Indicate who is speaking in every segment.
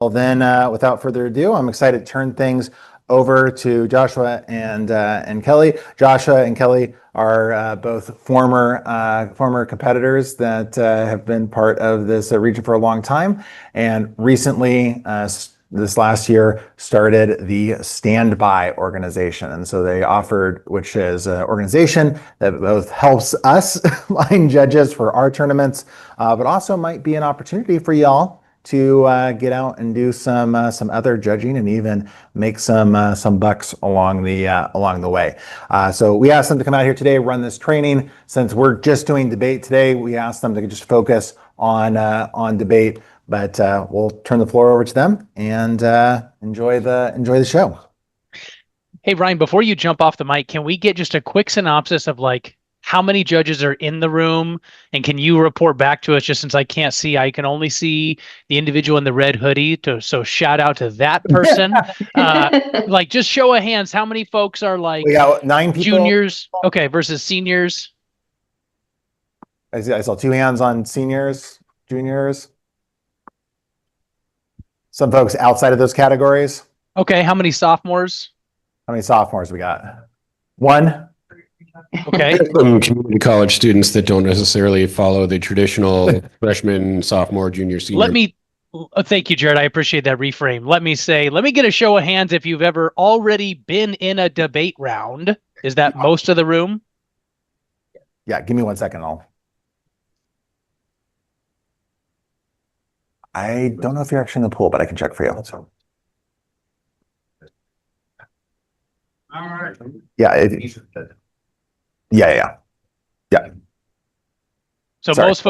Speaker 1: Well, then, without further ado, I'm excited to turn things over to Joshua and Kelly. Joshua and Kelly are both former competitors that have been part of this region for a long time, and recently, this last year, started the Standby organization. And so they offered, which is an organization that both helps us find judges for our tournaments, but also might be an opportunity for y'all to get out and do some other judging and even make some bucks along the way. So we asked them to come out here today, run this training. Since we're just doing debate today, we asked them to just focus on debate. But we'll turn the floor over to them and enjoy the show.
Speaker 2: Hey Ryan, before you jump off the mic, can we get just a quick synopsis of like how many judges are in the room, and can you report back to us? Just since I can't see, I can only see the individual in the red hoodie. So shout out to that person. Like just show of hands, how many folks are like
Speaker 1: we got 9 people.
Speaker 2: Juniors, okay, versus seniors?
Speaker 1: I saw 2 hands on seniors, juniors. Some folks outside of those categories.
Speaker 2: Okay, how many sophomores?
Speaker 1: How many sophomores we got? 1.
Speaker 2: Okay.
Speaker 3: Some community college students that don't necessarily follow the traditional freshman, sophomore, junior, senior.
Speaker 2: Thank you, Jared. I appreciate that reframe. Let me get a show of hands if you've ever already been in a debate round. Is that most of the room?
Speaker 1: Yeah, give me 1 second. I don't know if you're actually in the pool, but I can check for you. So.
Speaker 4: All right.
Speaker 1: Yeah. Yeah.
Speaker 2: So
Speaker 1: Sorry.
Speaker 2: most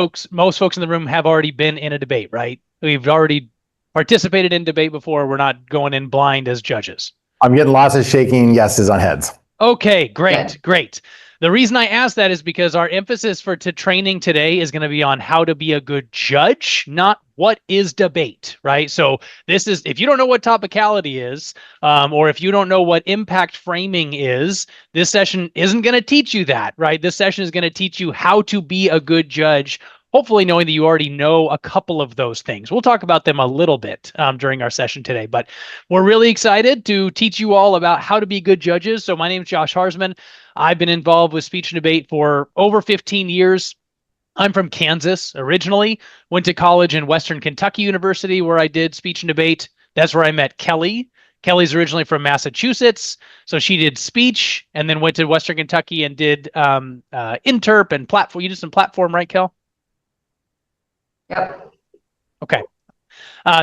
Speaker 2: folks in the room have already been in a debate, right? We've already participated in debate before. We're not going in blind as judges.
Speaker 1: I'm getting lots of shaking yeses on heads.
Speaker 2: Okay, great. The reason I asked that is because our emphasis for training today is going to be on how to be a good judge, not what is debate, right? So this is, if you don't know what topicality is, or if you don't know what impact framing is, this session isn't going to teach you that, right? This session is going to teach you how to be a good judge, hopefully knowing that you already know a couple of those things. We'll talk about them a little bit during our session today, but we're really excited to teach you all about how to be good judges. So my name is Josh Harsman. I've been involved with speech and debate for over 15 years. I'm from Kansas originally, went to college in Western Kentucky University where I did speech and debate. That's where I met Kelly. Kelly's originally from Massachusetts, so she did speech and then went to Western Kentucky and did interp and platform. You did some platform, right, Kel?
Speaker 5: Yep.
Speaker 2: Okay.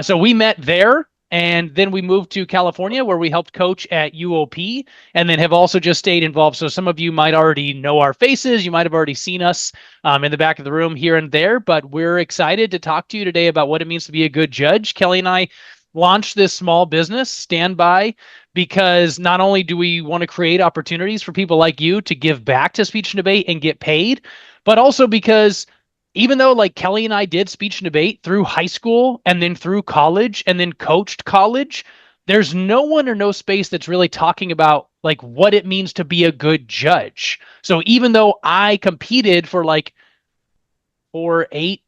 Speaker 2: So we met there, and then we moved to California where we helped coach at UOP, and then have also just stayed involved. So some of you might already know our faces. You might have already seen us in the back of the room here and there, but we're excited to talk to you today about what it means to be a good judge. Kelly and I launched this small business, Standby, because not only do we want to create opportunities for people like you to give back to speech and debate and get paid, but also because even though like Kelly and I did speech and debate through high school and then through college and then coached college, there's no one or no space that's really talking about like what it means to be a good judge. So even though I competed for like 8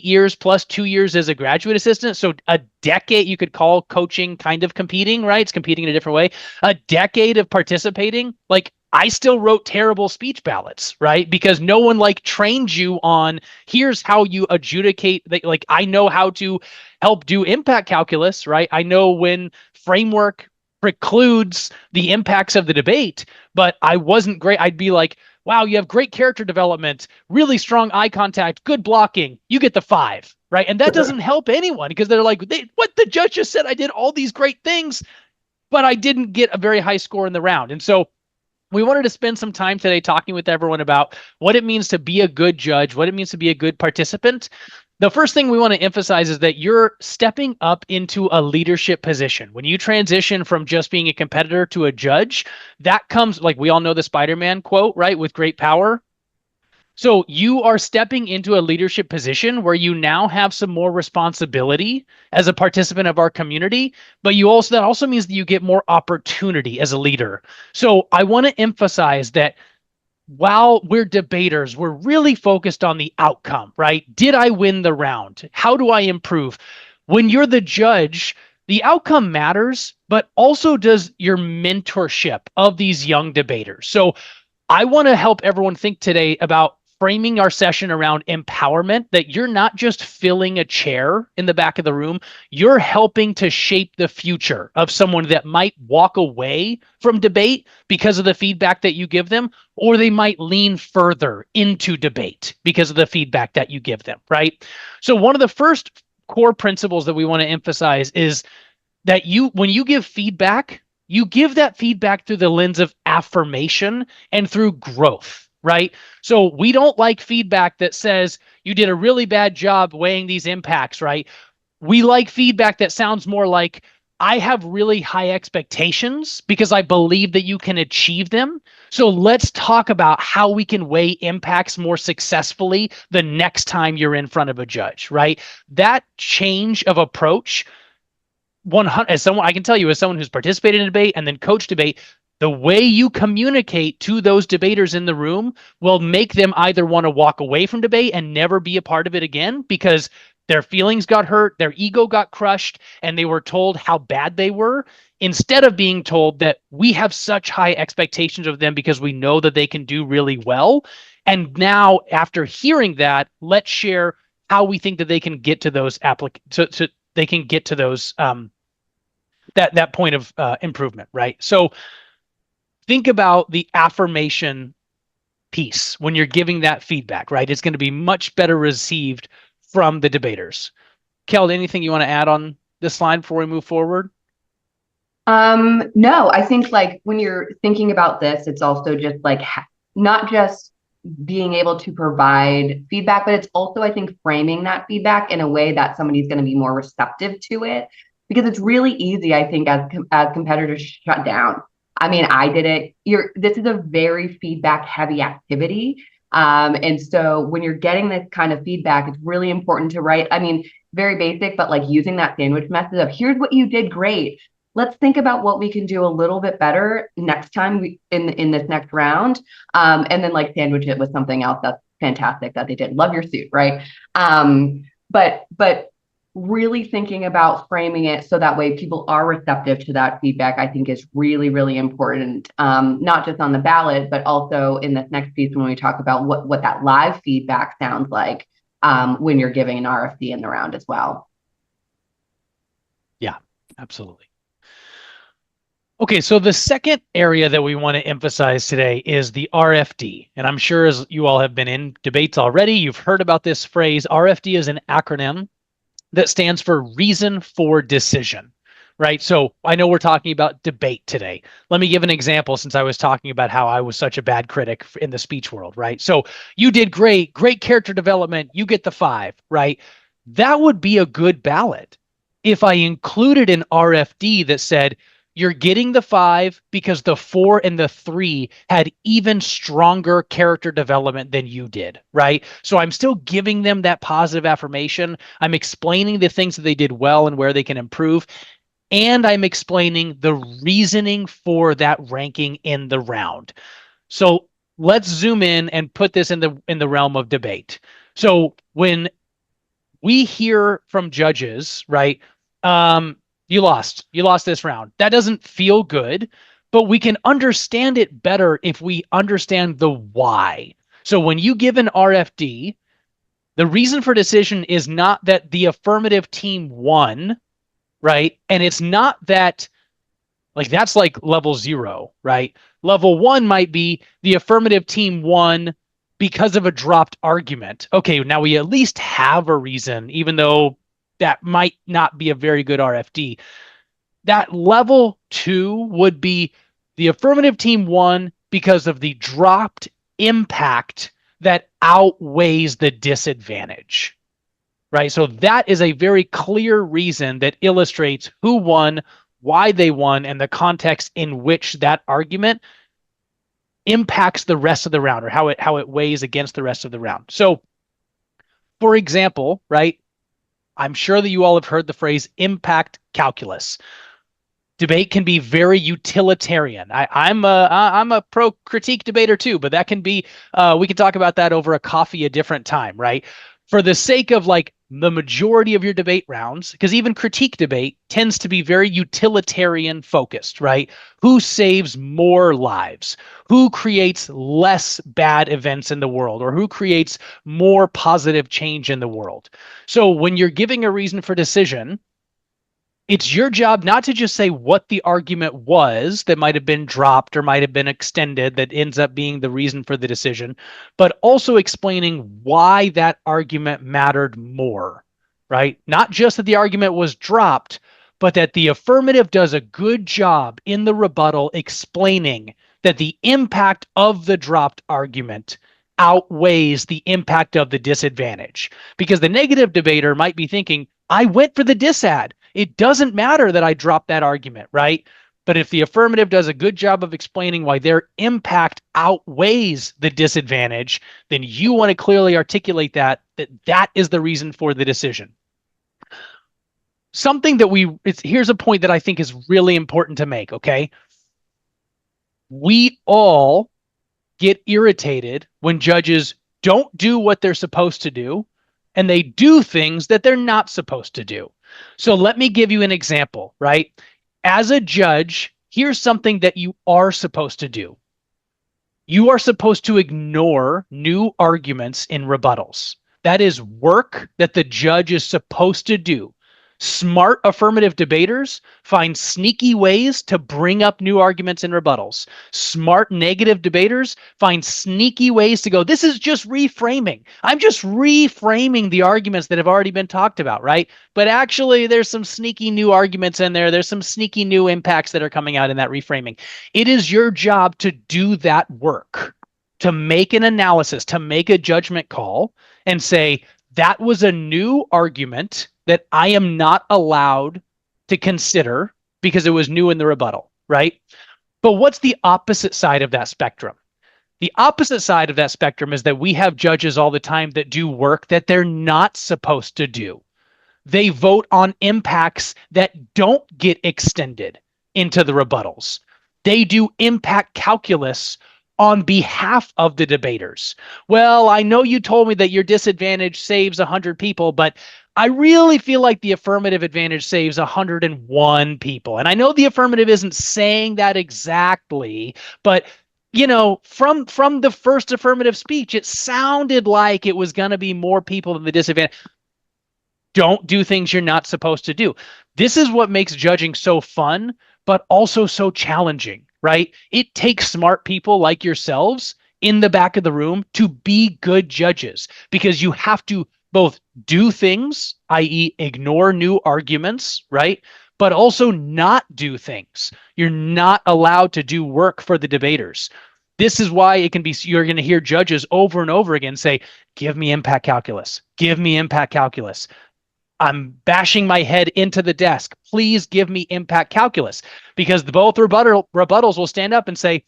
Speaker 2: years plus 2 years as a graduate assistant, so a decade, you could call coaching kind of competing, right? It's competing in a different way. A decade of participating, like I still wrote terrible speech ballots, right? Because no one like trained you on here's how you adjudicate. Like I know how to help do impact calculus, right? I know when framework precludes the impacts of the debate, but I wasn't great. I'd be like, wow, you have great character development, really strong eye contact, good blocking. You get the 5, right? And that doesn't help anyone because they're like, what the judge just said, I did all these great things, but I didn't get a very high score in the round. And so we wanted to spend some time today talking with everyone about what it means to be a good judge, what it means to be a good participant. The first thing we want to emphasize is that you're stepping up into a leadership position. When you transition from just being a competitor to a judge, that comes, like we all know the Spider-Man quote, right? With great power. So you are stepping into a leadership position where you now have some more responsibility as a participant of our community, but that also means that you get more opportunity as a leader. So I want to emphasize that while we're debaters, we're really focused on the outcome, right? Did I win the round? How do I improve? when you're the judge, the outcome matters, but also does your mentorship of these young debaters. So I want to help everyone think today about framing our session around empowerment, that you're not just filling a chair in the back of the room, you're helping to shape the future of someone that might walk away from debate because of the feedback that you give them, or they might lean further into debate because of the feedback that you give them, right? So one of the first core principles that we want to emphasize is that when you give feedback, you give that feedback through the lens of affirmation and through growth, right? So we don't like feedback that says you did a really bad job weighing these impacts, right? We like feedback that sounds more like, I have really high expectations because I believe that you can achieve them. So let's talk about how we can weigh impacts more successfully the next time you're in front of a judge, right? That change of approach, 100, as someone I can tell you, as someone who's participated in debate and then coached debate, the way you communicate to those debaters in the room will make them either want to walk away from debate and never be a part of it again because their feelings got hurt, their ego got crushed, and they were told how bad they were, instead of being told that we have such high expectations of them because we know that they can do really well. And now, after hearing that, let's share how we think that they can get to those they can get to those that point of improvement, right? So think about the affirmation piece when you're giving that feedback, right? It's going to be much better received from the debaters. Kel, anything you want to add on this slide before we move forward?
Speaker 5: No, I think like when you're thinking about this, it's also just like not just being able to provide feedback, but it's also, I think, framing that feedback in a way that somebody's going to be more receptive to it, because it's really easy, I think, as competitors shut down. I mean, I did it. This is a very feedback heavy activity. And so when you're getting this kind of feedback, it's really important to write. I mean, very basic, but like using that sandwich method of, here's what you did great. Let's think about what we can do a little bit better next time in this next round. And then like sandwich it with something else that's fantastic that they did. Love your suit, right? But really thinking about framing it so that way people are receptive to that feedback, I think is really, really important. Not just on the ballot, but also in this next piece when we talk about what that live feedback sounds like when you're giving an RFD in the round as well.
Speaker 2: Yeah, absolutely. Okay, so the second area that we want to emphasize today is the RFD. And I'm sure as you all have been in debates already, you've heard about this phrase. RFD is an acronym that stands for reason for decision, right? So I know we're talking about debate today. Let me give an example, since I was talking about how I was such a bad critic in the speech world, right? So you did great character development, you get the 5, right? That would be a good ballot if I included an RFD that said, you're getting the 5 because the 4 and the 3 had even stronger character development than you did, right? So I'm still giving them that positive affirmation. I'm explaining the things that they did well and where they can improve. And I'm explaining the reasoning for that ranking in the round. So let's zoom in and put this in the realm of debate. So when we hear from judges, right? You lost this round. That doesn't feel good, but we can understand it better if we understand the why. So when you give an RFD, the reason for decision is not that the affirmative team won, right? And it's not that, like, that's like level 0, right? Level 1 might be the affirmative team won because of a dropped argument. Okay, now we at least have a reason, even though that might not be a very good RFD. That level 2 would be the affirmative team won because of the dropped impact that outweighs the disadvantage, right? So that is a very clear reason that illustrates who won, why they won, and the context in which that argument impacts the rest of the round, or how it weighs against the rest of the round. So, for example, right, I'm sure that you all have heard the phrase impact calculus. Debate can be very utilitarian. I'm a pro critique debater too, but that can be we can talk about that over a coffee a different time, right? For the sake of like the majority of your debate rounds, because even critique debate tends to be very utilitarian focused, right? Who saves more lives? Who creates less bad events in the world? Or who creates more positive change in the world? So when you're giving a reason for decision, it's your job not to just say what the argument was that might have been dropped or might have been extended that ends up being the reason for the decision, but also explaining why that argument mattered more, right? Not just that the argument was dropped, but that the affirmative does a good job in the rebuttal explaining that the impact of the dropped argument outweighs the impact of the disadvantage. Because the negative debater might be thinking, I went for the disad. It doesn't matter that I dropped that argument, right? But if the affirmative does a good job of explaining why their impact outweighs the disadvantage, then you want to clearly articulate that is the reason for the decision. Something that here's a point that I think is really important to make, okay? We all get irritated when judges don't do what they're supposed to do and they do things that they're not supposed to do. So let me give you an example, right? As a judge, here's something that you are supposed to do. You are supposed to ignore new arguments in rebuttals. That is work that the judge is supposed to do. Smart affirmative debaters find sneaky ways to bring up new arguments in rebuttals. Smart negative debaters find sneaky ways to go, this is just reframing. I'm just reframing the arguments that have already been talked about, right? But actually, there's some sneaky new arguments in there. There's some sneaky new impacts that are coming out in that reframing. It is your job to do that work, to make an analysis, to make a judgment call and say, that was a new argument that I am not allowed to consider because it was new in the rebuttal, right? But what's the opposite side of that spectrum? The opposite side of that spectrum is that we have judges all the time that do work that they're not supposed to do. They vote on impacts that don't get extended into the rebuttals. They do impact calculus on behalf of the debaters. Well, I know you told me that your disadvantage saves 100 people, but I really feel like the affirmative advantage saves 101 people. And I know the affirmative isn't saying that exactly, but from the first affirmative speech, it sounded like it was going to be more people than the disadvantage. Don't do things you're not supposed to do. This is what makes judging so fun, but also so challenging, right? It takes smart people like yourselves in the back of the room to be good judges because you have to both do things, i.e. ignore new arguments, right? But also not do things. You're not allowed to do work for the debaters. This is why you're going to hear judges over and over again say, give me impact calculus, give me impact calculus. I'm bashing my head into the desk. Please give me impact calculus because both rebuttals will stand up and say,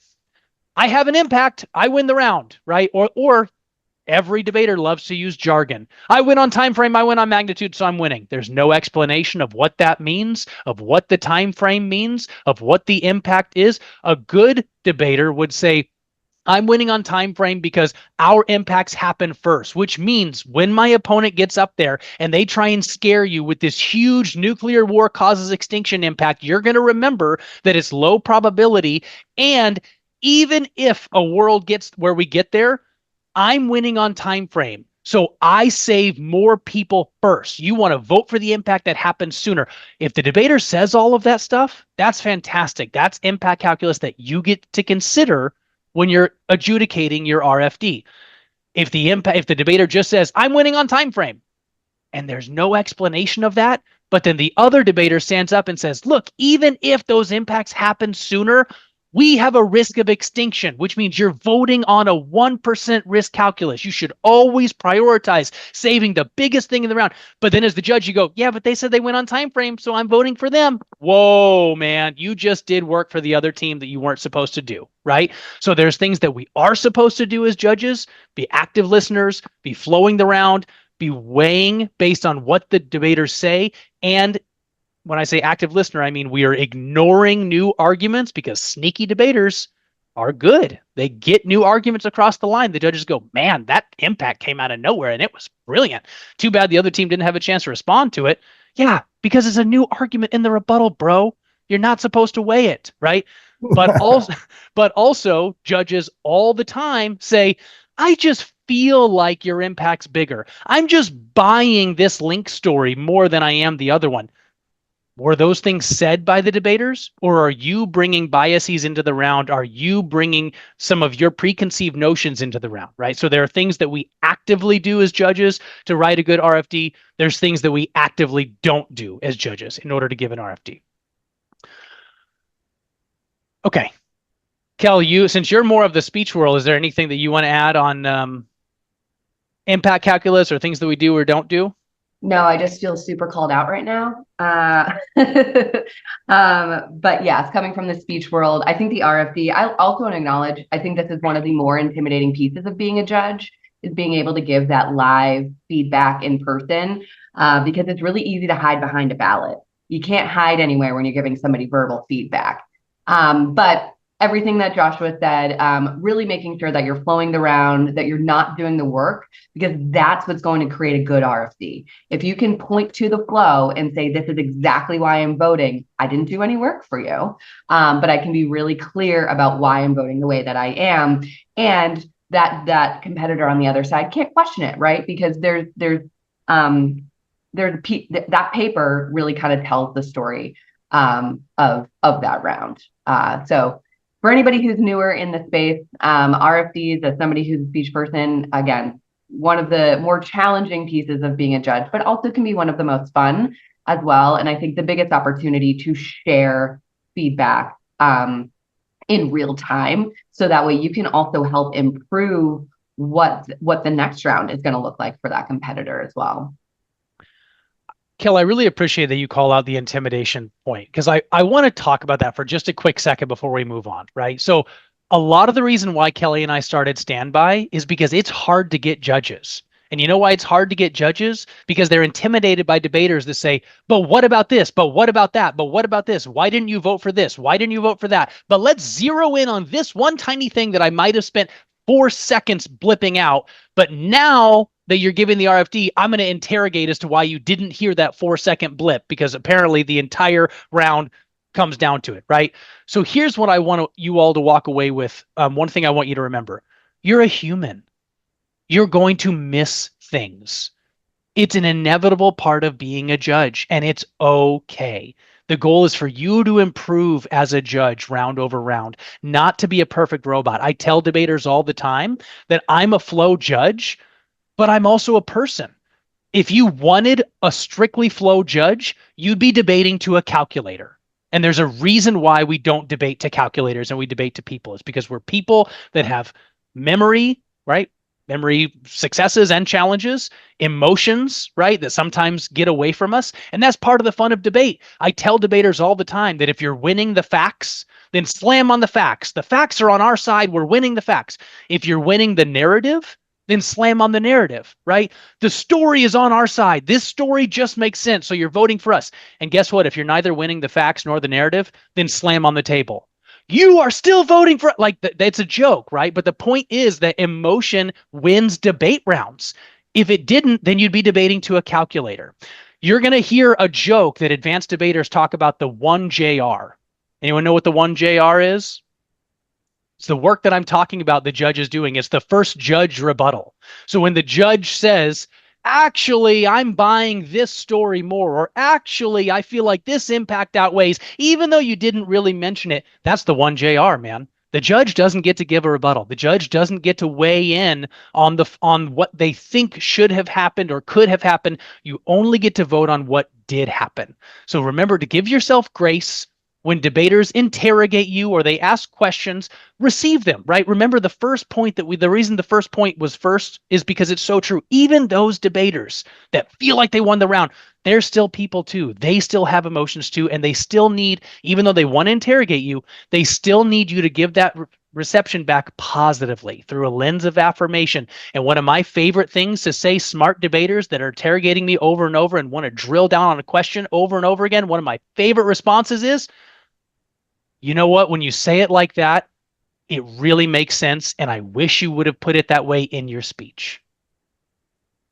Speaker 2: I have an impact. I win the round, right? Or every debater loves to use jargon. I win on time frame. I win on magnitude. So I'm winning. There's no explanation of what that means, of what the time frame means, of what the impact is. A good debater would say, I'm winning on time frame because our impacts happen first, which means when my opponent gets up there and they try and scare you with this huge nuclear war causes extinction impact, you're going to remember that it's low probability. And even if a world gets where we get there, I'm winning on time frame. So I save more people first. You want to vote for the impact that happens sooner. If the debater says all of that stuff, that's fantastic. That's impact calculus that you get to consider when you're adjudicating your RFD. If the debater just says, I'm winning on time frame, and there's no explanation of that, but then the other debater stands up and says, look, even if those impacts happen sooner, we have a risk of extinction, which means you're voting on a 1% risk calculus. You should always prioritize saving the biggest thing in the round. But then as the judge, you go, yeah, but they said they went on time frame, so I'm voting for them. Whoa, man, you just did work for the other team that you weren't supposed to do, right? So there's things that we are supposed to do as judges, be active listeners, be flowing the round, be weighing based on what the debaters say, and when I say active listener, I mean we are ignoring new arguments because sneaky debaters are good. They get new arguments across the line. The judges go, man, that impact came out of nowhere and it was brilliant. Too bad the other team didn't have a chance to respond to it. Yeah, because it's a new argument in the rebuttal, bro. You're not supposed to weigh it, right? But also judges all the time say, I just feel like your impact's bigger. I'm just buying this link story more than I am the other one. Were those things said by the debaters, or are you bringing biases into the round? Are you bringing some of your preconceived notions into the round, right? So there are things that we actively do as judges to write a good RFD. There's things that we actively don't do as judges in order to give an RFD. Okay. Kel, since you're more of the speech world, is there anything that you want to add on impact calculus or things that we do or don't do?
Speaker 5: No, I just feel super called out right now. But yes, coming from the speech world, I think the RFD, I also want to acknowledge, I think this is one of the more intimidating pieces of being a judge, is being able to give that live feedback in person, because it's really easy to hide behind a ballot. You can't hide anywhere when you're giving somebody verbal feedback. But everything that Joshua said, really making sure that you're flowing the round, that you're not doing the work, because that's what's going to create a good RFD. If you can point to the flow and say, this is exactly why I'm voting, I didn't do any work for you, but I can be really clear about why I'm voting the way that I am. And that competitor on the other side can't question it, right? Because that paper really kind of tells the story of that round. So for anybody who's newer in the space, RFDs, as somebody who's a speech person, again, one of the more challenging pieces of being a judge, but also can be one of the most fun as well. And I think the biggest opportunity to share feedback in real time, so that way you can also help improve what the next round is going to look like for that competitor as well.
Speaker 2: Kel, I really appreciate that you call out the intimidation point, because I want to talk about that for just a quick second before we move on, right? So a lot of the reason why Kelly and I started Standby is because it's hard to get judges. And you know why it's hard to get judges? Because they're intimidated by debaters that say, but what about this? But what about that? But what about this? Why didn't you vote for this? Why didn't you vote for that? But let's zero in on this one tiny thing that I might have spent 4 seconds blipping out, but now that you're giving the RFD, I'm going to interrogate as to why you didn't hear that 4-second blip, because apparently the entire round comes down to it, right? So here's what I want you all to walk away with. One thing I want you to remember: you're a human. You're going to miss things. It's an inevitable part of being a judge, and it's okay. The goal is for you to improve as a judge round over round, not to be a perfect robot. I tell debaters all the time that I'm a flow judge, but I'm also a person. If you wanted a strictly flow judge, you'd be debating to a calculator. And there's a reason why we don't debate to calculators and we debate to people. It's because we're people that have memory, right? Memory successes and challenges, emotions, right? That sometimes get away from us. And that's part of the fun of debate. I tell debaters all the time that if you're winning the facts, then slam on the facts. The facts are on our side. We're winning the facts. If you're winning the narrative, then slam on the narrative, right? The story is on our side. This story just makes sense, so you're voting for us. And guess what? If you're neither winning the facts nor the narrative, then slam on the table. You are still voting for, like, that's a joke, right? But the point is that emotion wins debate rounds. If it didn't, then you'd be debating to a calculator. You're going to hear a joke that advanced debaters talk about the 1JR. Anyone know what the 1JR is? It's the work that I'm talking about the judge is doing. It's the first judge rebuttal. So when the judge says, actually, I'm buying this story more, or actually, I feel like this impact outweighs, even though you didn't really mention it, that's the 1JR, man. The judge doesn't get to give a rebuttal. The judge doesn't get to weigh in on what they think should have happened or could have happened. You only get to vote on what did happen. So remember to give yourself grace. When debaters interrogate you or they ask questions, receive them, right? Remember the first point the reason the first point was first is because it's so true. Even those debaters that feel like they won the round, they're still people too. They still have emotions too, and they still need, even though they want to interrogate you, they still need you to give that reception back positively through a lens of affirmation. And one of my favorite things to say, smart debaters that are interrogating me over and over and want to drill down on a question over and over again, one of my favorite responses is, you know what? When you say it like that, it really makes sense, and I wish you would have put it that way in your speech.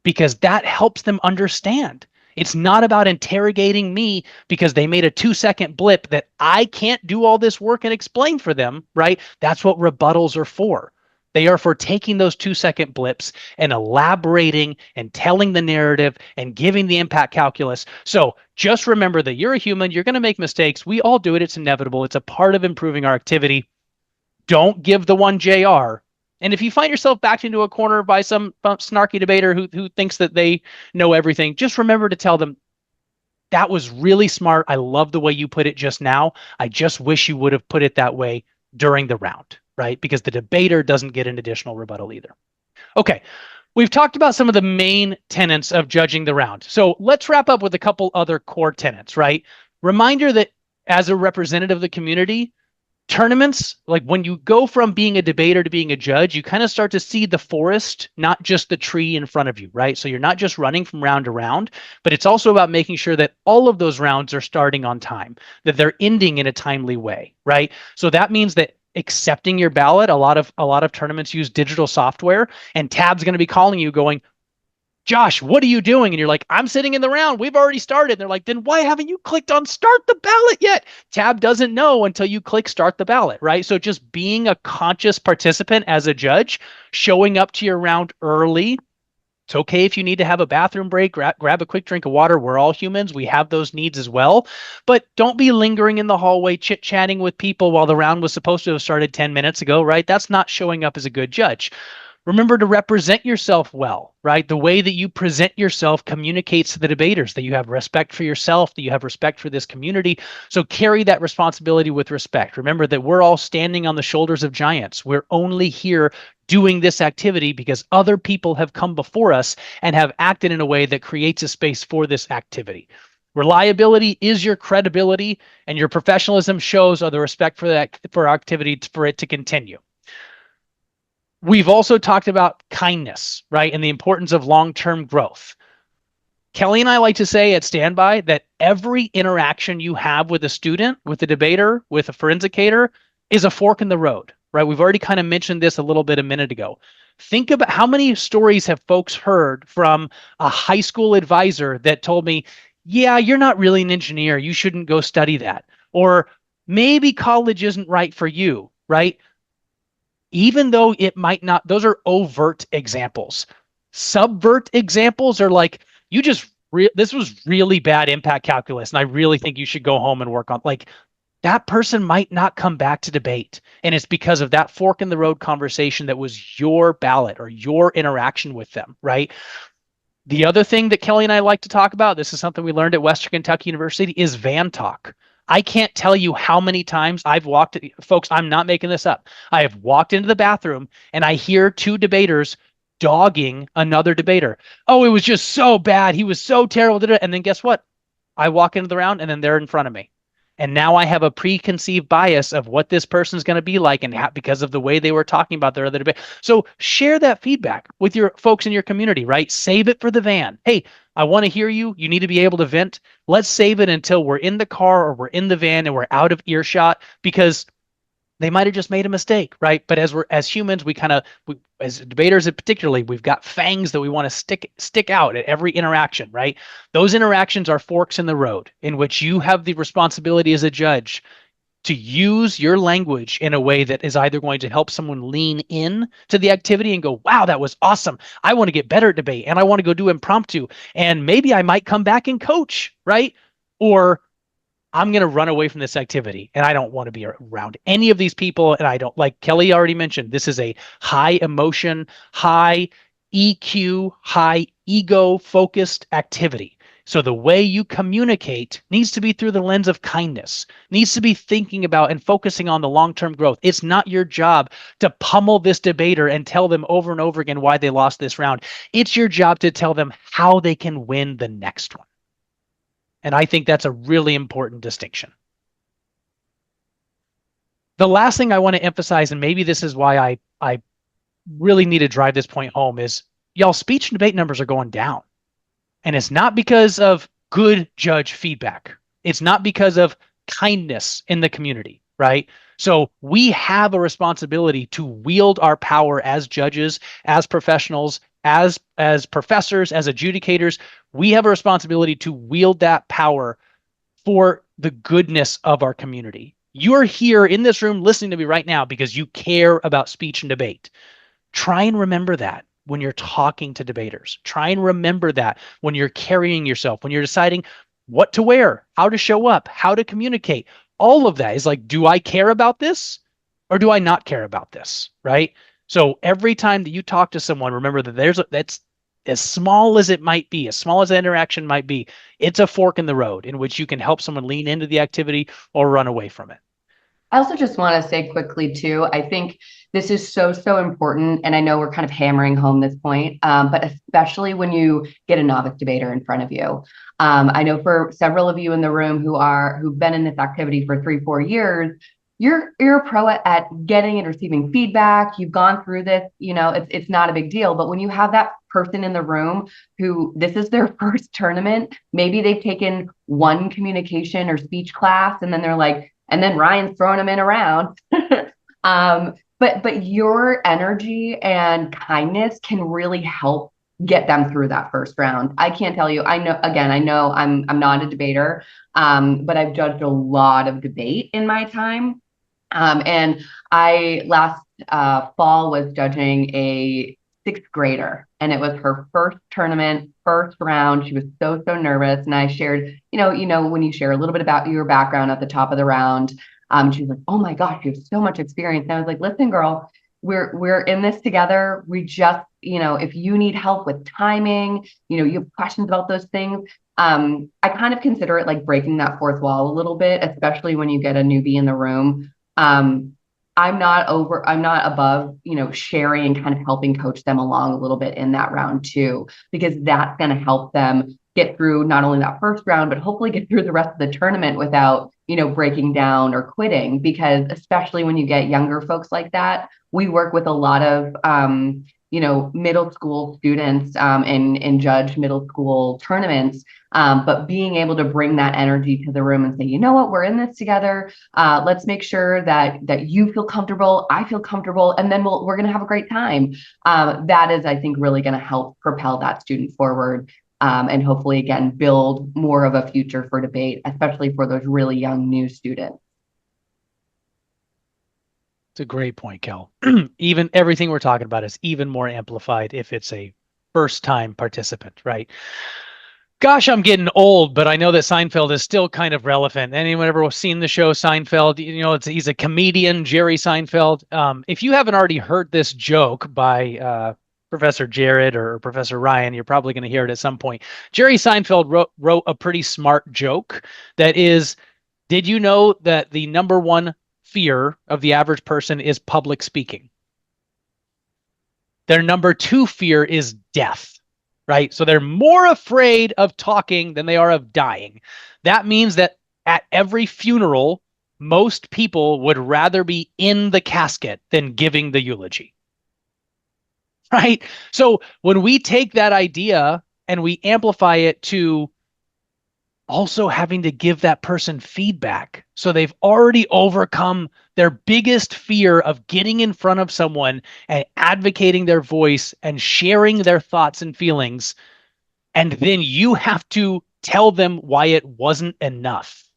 Speaker 2: Because that helps them understand. It's not about interrogating me because they made a 2-second blip that I can't do all this work and explain for them, right? That's what rebuttals are for. They are for taking those 2-second blips and elaborating and telling the narrative and giving the impact calculus. So just remember that you're a human, you're going to make mistakes. We all do it. It's inevitable. It's a part of improving our activity. Don't give the one JR. And if you find yourself backed into a corner by some snarky debater who thinks that they know everything, just remember to tell them, that was really smart. I love the way you put it just now. I just wish you would have put it that way during the round, right? Because the debater doesn't get an additional rebuttal either. Okay, we've talked about some of the main tenets of judging the round. So let's wrap up with a couple other core tenets, right? Reminder that as a representative of the community, tournaments, like when you go from being a debater to being a judge, you kind of start to see the forest, not just the tree in front of you, right? So you're not just running from round to round, but it's also about making sure that all of those rounds are starting on time, that they're ending in a timely way, right? So that means that accepting your ballot, a lot of tournaments use digital software, and Tab's going to be calling you going, Josh, what are you doing? And you're like, I'm sitting in the round. We've already started. And they're like, then why haven't you clicked on start the ballot yet? Tab doesn't know until you click start the ballot, right? So just being a conscious participant as a judge, showing up to your round early. It's okay if you need to have a bathroom break, grab a quick drink of water. We're all humans. We have those needs as well. But don't be lingering in the hallway, chit-chatting with people while the round was supposed to have started 10 minutes ago, right? That's not showing up as a good judge. Remember to represent yourself well, right? The way that you present yourself communicates to the debaters that you have respect for yourself, that you have respect for this community. So carry that responsibility with respect. Remember that we're all standing on the shoulders of giants. We're only here doing this activity because other people have come before us and have acted in a way that creates a space for this activity. Reliability is your credibility, and your professionalism shows the respect for that, for activity, for it to continue. We've also talked about kindness, right? And the importance of long-term growth. Kelly and I like to say at Standby that every interaction you have with a student, with a debater, with a forensicator is a fork in the road, right? We've already kind of mentioned this a little bit a minute ago. Think about how many stories have folks heard from a high school advisor that told me, yeah, you're not really an engineer. You shouldn't go study that. Or maybe college isn't right for you, right? Even though it might not, those are overt examples. Subvert examples are like, you just, this was really bad impact calculus, and I really think you should go home and work on, like, that person might not come back to debate. And it's because of that fork in the road conversation that was your ballot or your interaction with them, right? The other thing that Kelly and I like to talk about, this is something we learned at Western Kentucky University, is van talk. I can't tell you how many times I've walked, folks, I'm not making this up. I have walked into the bathroom and I hear two debaters dogging another debater. Oh, it was just so bad. He was so terrible. And then guess what? I walk into the round and then they're in front of me. And now I have a preconceived bias of what this person's going to be like, and because of the way they were talking about their other debate. So share that feedback with your folks in your community, right? Save it for the van. Hey, I want to hear you. You need to be able to vent. Let's save it until we're in the car or we're in the van and we're out of earshot, because they might have just made a mistake, right? But as humans, we as debaters particularly, we've got fangs that we want to stick out at every interaction, right? Those interactions are forks in the road in which you have the responsibility as a judge to use your language in a way that is either going to help someone lean in to the activity and go, wow, that was awesome. I want to get better at debate, and I want to go do impromptu, and maybe I might come back and coach, right? Or I'm going to run away from this activity and I don't want to be around any of these people. And I don't, like Kelly already mentioned, this is a high emotion, high EQ, high ego focused activity. So the way you communicate needs to be through the lens of kindness, needs to be thinking about and focusing on the long-term growth. It's not your job to pummel this debater and tell them over and over again why they lost this round. It's your job to tell them how they can win the next one. And I think that's a really important distinction. The last thing I want to emphasize, and maybe this is why I really need to drive this point home, is y'all, speech and debate numbers are going down. And it's not because of good judge feedback. It's not because of kindness in the community, right? So we have a responsibility to wield our power as judges, as professionals, as professors, as adjudicators. We have a responsibility to wield that power for the goodness of our community. You're here in this room listening to me right now because you care about speech and debate. Try and remember that when you're talking to debaters. Try and remember that when you're carrying yourself, when you're deciding what to wear, how to show up, how to communicate. All of that is like, do I care about this or do I not care about this? Right? So every time that you talk to someone, remember that that's as small as it might be, as small as the interaction might be, it's a fork in the road in which you can help someone lean into the activity or run away from it.
Speaker 5: I also just want to say quickly too, I think this is so important. And I know we're kind of hammering home this point, but especially when you get a novice debater in front of you. I know for several of you in the room who've been in this activity for 3-4 years, you're a pro at getting and receiving feedback. You've gone through this, it's not a big deal. But when you have that person in the room who this is their first tournament, maybe they've taken one communication or speech class, and then they're like, and then Ryan's throwing them in around. But your energy and kindness can really help get them through that first round. I can't tell you. I know I'm not a debater, but I've judged a lot of debate in my time. And I last fall was judging a 6th grader, and it was her first tournament, first round. She was so nervous, and I shared, when you share a little bit about your background at the top of the round, she was like, "Oh my gosh, you have so much experience." And I was like, "Listen, girl, we're in this together. We just, if you need help with timing, you have questions about those things." I kind of consider it like breaking that fourth wall a little bit, especially when you get a newbie in the room. I'm not above, sharing and kind of helping coach them along a little bit in that round too, because that's going to help them get through not only that first round, but hopefully get through the rest of the tournament without, breaking down or quitting. Because especially when you get younger folks like that, we work with a lot of, middle school students, and judge middle school tournaments. But being able to bring that energy to the room and say, you know what, we're in this together. Let's make sure that you feel comfortable, I feel comfortable, and then we're going to have a great time. That is, I think, really going to help propel that student forward, and hopefully, again, build more of a future for debate, especially for those really young new students.
Speaker 2: It's a great point, Kel. Even everything we're talking about is even more amplified if it's a first-time participant, right? Gosh, I'm getting old, but I know that Seinfeld is still kind of relevant. Anyone ever seen the show Seinfeld? He's a comedian, Jerry Seinfeld. If you haven't already heard this joke by Professor Jared or Professor Ryan, you're probably going to hear it at some point. Jerry Seinfeld wrote a pretty smart joke that is, did you know that the number one fear of the average person is public speaking? Their number 2 fear is death. Right? So they're more afraid of talking than they are of dying. That means that at every funeral, most people would rather be in the casket than giving the eulogy. Right? So when we take that idea and we amplify it to also having to give that person feedback, so they've already overcome their biggest fear of getting in front of someone and advocating their voice and sharing their thoughts and feelings, and then you have to tell them why it wasn't enough.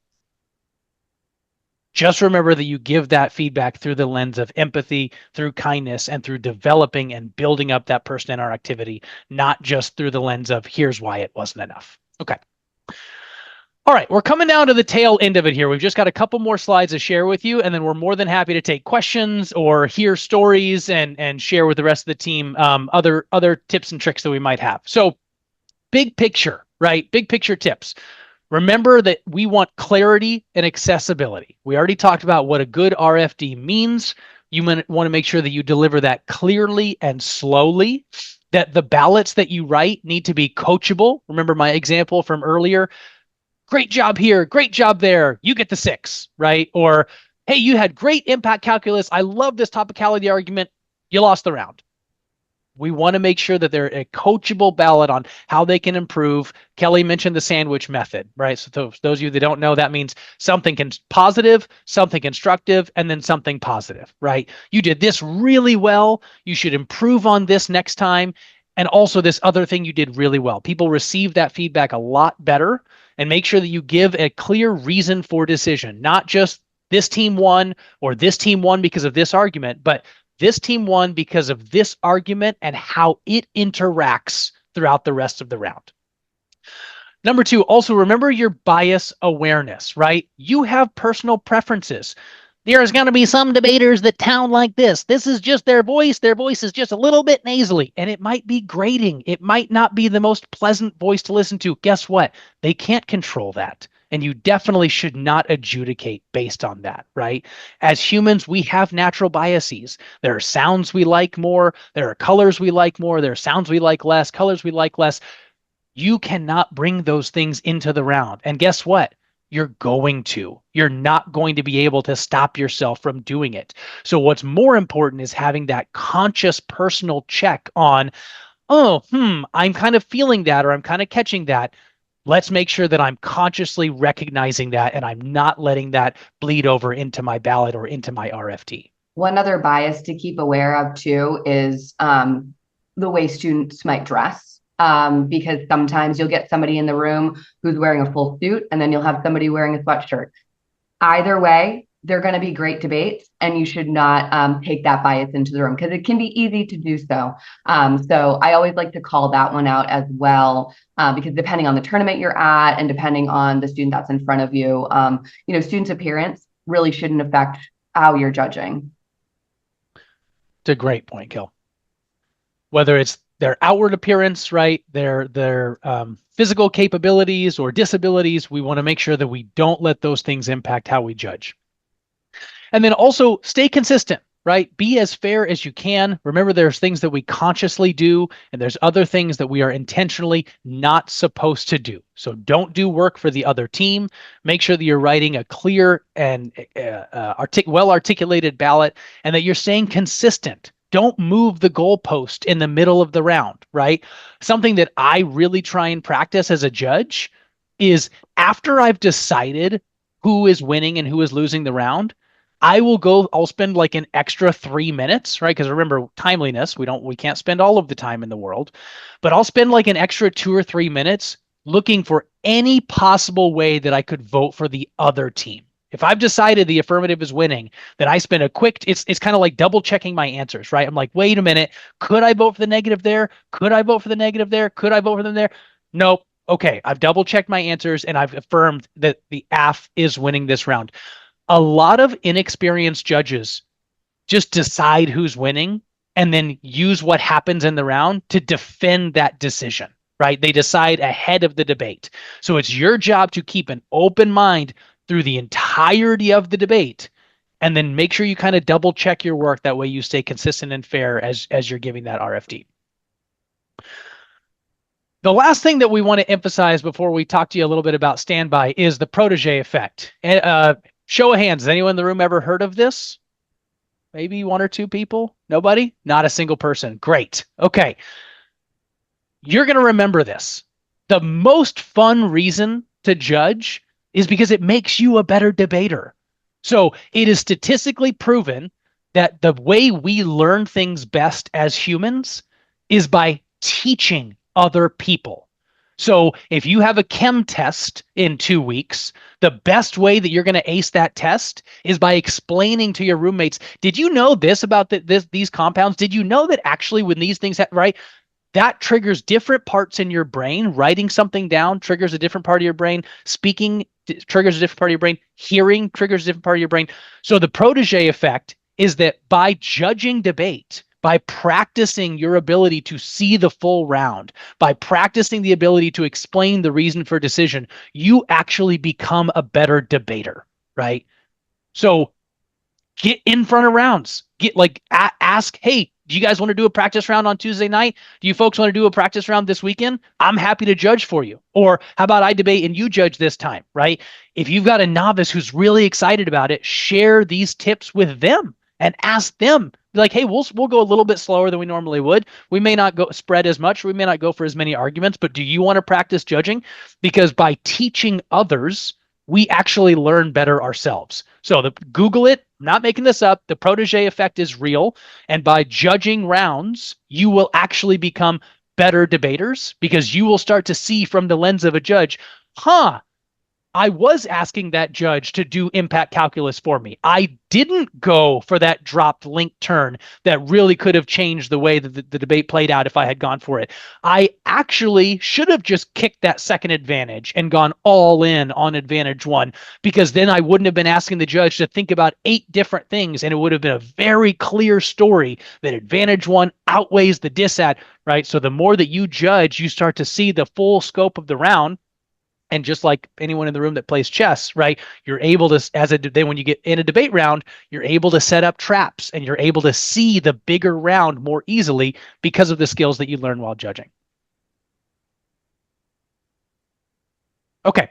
Speaker 2: Just remember that you give that feedback through the lens of empathy, through kindness, and through developing and building up that person in our activity, not just through the lens of here's why it wasn't enough. Okay. All right, we're coming down to the tail end of it here. We've just got a couple more slides to share with you, and then we're more than happy to take questions or hear stories and share with the rest of the team other tips and tricks that we might have. So big picture, right? Big picture tips. Remember that we want clarity and accessibility. We already talked about what a good RFD means. You want to make sure that you deliver that clearly and slowly, that the ballots that you write need to be coachable. Remember my example from earlier? Great job here, great job there, you get the 6, right? Or, hey, you had great impact calculus, I love this topicality argument, you lost the round. We want to make sure that they're a coachable ballot on how they can improve. Kelly mentioned the sandwich method, right? So those of you that don't know, that means something positive, something constructive, and then something positive, right? You did this really well. You should improve on this next time. And also this other thing you did really well. People receive that feedback a lot better, and make sure that you give a clear reason for decision, not just this team won or this team won because of this argument, but this team won because of this argument and how it interacts throughout the rest of the round. Number 2, also remember your bias awareness, right? You have personal preferences. There's going to be some debaters that sound like this. This is just their voice. Their voice is just a little bit nasally, and it might be grating. It might not be the most pleasant voice to listen to. Guess what? They can't control that. And you definitely should not adjudicate based on that, right? As humans, we have natural biases. There are sounds we like more. There are colors we like more. There are sounds we like less, colors we like less. You cannot bring those things into the round. And guess what? You're going to. You're not going to be able to stop yourself from doing it. So what's more important is having that conscious personal check on, I'm kind of feeling that, or I'm kind of catching that. Let's make sure that I'm consciously recognizing that and I'm not letting that bleed over into my ballot or into my RFT.
Speaker 5: One other bias to keep aware of too is the way students might dress. Because sometimes you'll get somebody in the room who's wearing a full suit, and then you'll have somebody wearing a sweatshirt. Either way, they're going to be great debates, and you should not take that bias into the room, because it can be easy to do so. So I always like to call that one out as well, because depending on the tournament you're at and depending on the student that's in front of you, students' appearance really shouldn't affect how you're judging.
Speaker 2: It's a great point, Kel. Whether it's their outward appearance, right, their physical capabilities or disabilities, we want to make sure that we don't let those things impact how we judge. And then also stay consistent, right? Be as fair as you can. Remember, there's things that we consciously do, and there's other things that we are intentionally not supposed to do. So don't do work for the other team. Make sure that you're writing a clear and well-articulated ballot, and that you're staying consistent. Don't move the goalpost in the middle of the round, right? Something that I really try and practice as a judge is, after I've decided who is winning and who is losing the round, I'll spend like an extra 3 minutes, right? Because remember, timeliness, we can't spend all of the time in the world, but I'll spend like an extra 2 or 3 minutes looking for any possible way that I could vote for the other team. If I've decided the affirmative is winning, then I spend it's kind of like double checking my answers, right? I'm like, wait a minute, could I vote for the negative there? Could I vote for the negative there? Could I vote for them there? Nope. Okay, I've double checked my answers and I've affirmed that the AF is winning this round. A lot of inexperienced judges just decide who's winning and then use what happens in the round to defend that decision, right? They decide ahead of the debate. So it's your job to keep an open mind through the entirety of the debate, and then make sure you kind of double check your work. That way you stay consistent and fair as you're giving that RFT. The last thing that we want to emphasize before we talk to you a little bit about standby is the protege effect. Show of hands, has anyone in the room ever heard of this? Maybe 1 or 2 people? Nobody? Not a single person. Great. Okay. You're going to remember this. The most fun reason to judge is because it makes you a better debater. So it is statistically proven that the way we learn things best as humans is by teaching other people. So if you have a chem test in 2 weeks, the best way that you're going to ace that test is by explaining to your roommates, did you know this about these compounds? Did you know that actually when these things, right? That triggers different parts in your brain. Writing something down triggers a different part of your brain. Speaking triggers a different part of your brain. Hearing triggers a different part of your brain. So the protege effect is that by judging debate, by practicing your ability to see the full round, by practicing the ability to explain the reason for decision, you actually become a better debater, right? So get in front of rounds. Ask, hey, do you guys want to do a practice round on Tuesday night? Do you folks want to do a practice round this weekend? I'm happy to judge for you. Or how about I debate and you judge this time, right? If you've got a novice who's really excited about it, share these tips with them and ask them, like, hey, we'll go a little bit slower than we normally would. We may not go spread as much. We may not go for as many arguments, but do you want to practice judging? Because by teaching others, we actually learn better ourselves. So Google it, not making this up. The protege effect is real. And by judging rounds, you will actually become better debaters because you will start to see from the lens of a judge, I was asking that judge to do impact calculus for me. I didn't go for that dropped link turn that really could have changed the way that the debate played out if I had gone for it. I actually should have just kicked that second advantage and gone all in on advantage one, because then I wouldn't have been asking the judge to think about 8 different things, and it would have been a very clear story that advantage one outweighs the disad, right? So the more that you judge, you start to see the full scope of the round. And just like anyone in the room that plays chess, right, you're able to, when you get in a debate round, you're able to set up traps and you're able to see the bigger round more easily because of the skills that you learn while judging. Okay.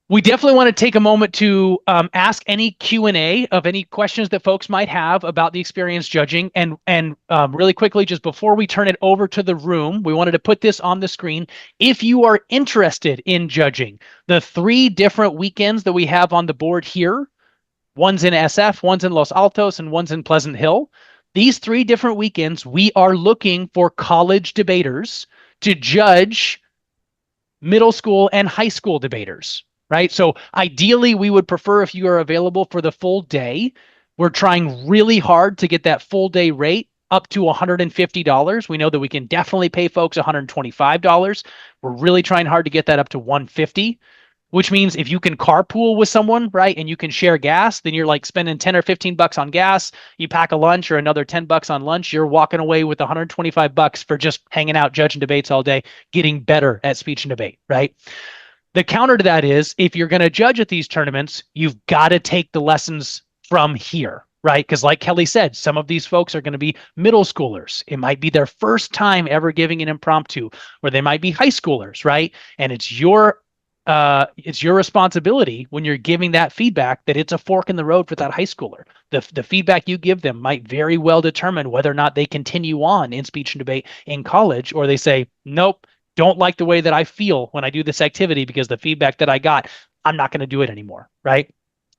Speaker 2: We definitely want to take a moment to ask any Q&A of any questions that folks might have about the experience judging. And really quickly, just before we turn it over to the room, we wanted to put this on the screen. If you are interested in judging, the 3 different weekends that we have on the board here, one's in SF, one's in Los Altos, and one's in Pleasant Hill. These 3 different weekends, we are looking for college debaters to judge middle school and high school debaters. Right? So ideally, we would prefer if you are available for the full day. We're trying really hard to get that full day rate up to $150. We know that we can definitely pay folks $125. We're really trying hard to get that up to $150, which means if you can carpool with someone, right, and you can share gas, then you're like spending 10 or 15 bucks on gas. You pack a lunch or another 10 bucks on lunch. You're walking away with 125 bucks for just hanging out, judging debates all day, getting better at speech and debate, right? The counter to that is, if you're going to judge at these tournaments, you've got to take the lessons from here, right? Because like Kelly said, some of these folks are going to be middle schoolers. It might be their first time ever giving an impromptu, or they might be high schoolers, right? And it's your responsibility when you're giving that feedback that it's a fork in the road for that high schooler. The feedback you give them might very well determine whether or not they continue on in speech and debate in college, or they say, nope, don't like the way that I feel when I do this activity because the feedback that I got, I'm not going to do it anymore, right?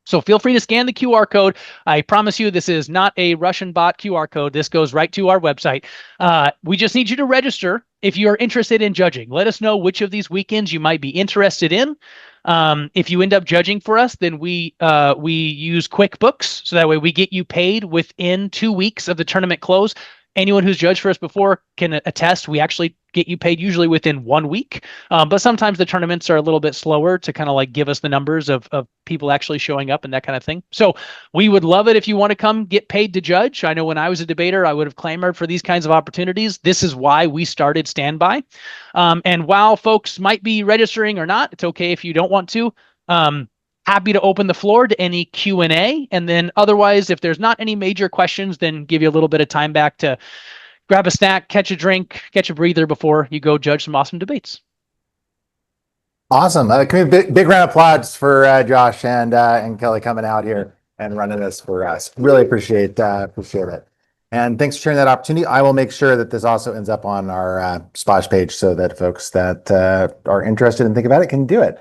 Speaker 2: So feel free to scan the QR code. I promise you this is not a Russian bot QR code. This goes right to our website. We just need you to register if you are interested in judging. Let us know which of these weekends you might be interested in. If you end up judging for us, then we use QuickBooks, so that way we get you paid within 2 weeks of the tournament close. Anyone who's judged for us before can attest we actually get you paid usually within 1 week. But sometimes the tournaments are a little bit slower to kind of like give us the numbers of people actually showing up and that kind of thing. So we would love it if you want to come get paid to judge. I know when I was a debater, I would have clamored for these kinds of opportunities. This is why we started Standby. And while folks might be registering or not, it's okay if you don't want to. Happy to open the floor to any Q&A. And then otherwise, if there's not any major questions, then give you a little bit of time back to grab a snack, catch a drink, catch a breather before you go judge some awesome debates.
Speaker 1: Awesome. Can we big round of applause for Josh and Kelly coming out here and running this for us. Really appreciate it. And thanks for sharing that opportunity. I will make sure that this also ends up on our splash page so that folks that are interested and think about it can do it.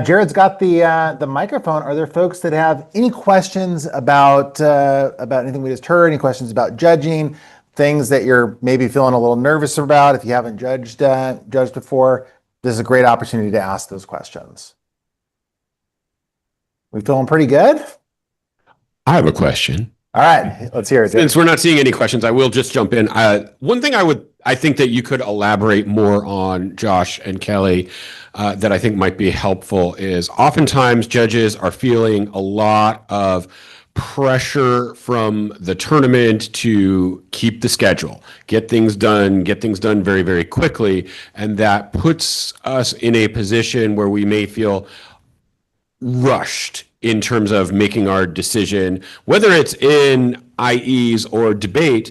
Speaker 1: Jared's got the microphone. Are there folks that have any questions about anything we just heard? Any questions about judging? Things that you're maybe feeling a little nervous about if you haven't judged before? This is a great opportunity to ask those questions. We feeling pretty good?
Speaker 3: I have a question.
Speaker 1: All right, let's hear it.
Speaker 3: Since we're not seeing any questions, I will just jump in. One thing I think that you could elaborate more on, Josh and Kelly, that I think might be helpful is oftentimes judges are feeling a lot of pressure from the tournament to keep the schedule, get things done very, very quickly. And that puts us in a position where we may feel rushed in terms of making our decision, whether it's in IEs or debate,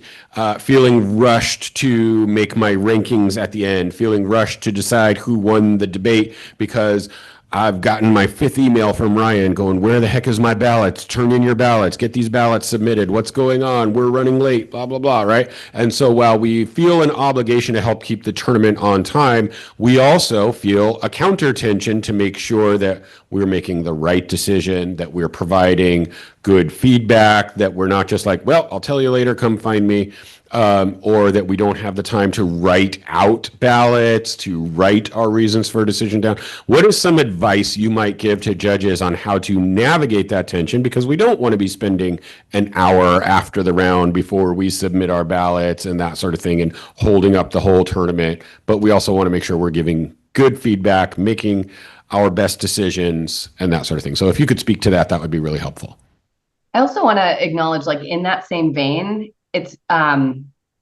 Speaker 3: feeling rushed to make my rankings at the end, feeling rushed to decide who won the debate because I've gotten my 5th email from Ryan going, where the heck is my ballots? Turn in your ballots. Get these ballots submitted. What's going on? We're running late, blah, blah, blah, right? And so while we feel an obligation to help keep the tournament on time, we also feel a counter tension to make sure that we're making the right decision, that we're providing good feedback, that we're not just like, well, I'll tell you later, come find me. Or that we don't have the time to write out ballots, to write our reasons for a decision down. What is some advice you might give to judges on how to navigate that tension? Because we don't want to be spending an hour after the round before we submit our ballots and that sort of thing and holding up the whole tournament. But we also want to make sure we're giving good feedback, making our best decisions and that sort of thing. So if you could speak to that, that would be really helpful.
Speaker 5: I also want to acknowledge, like, in that same vein, it's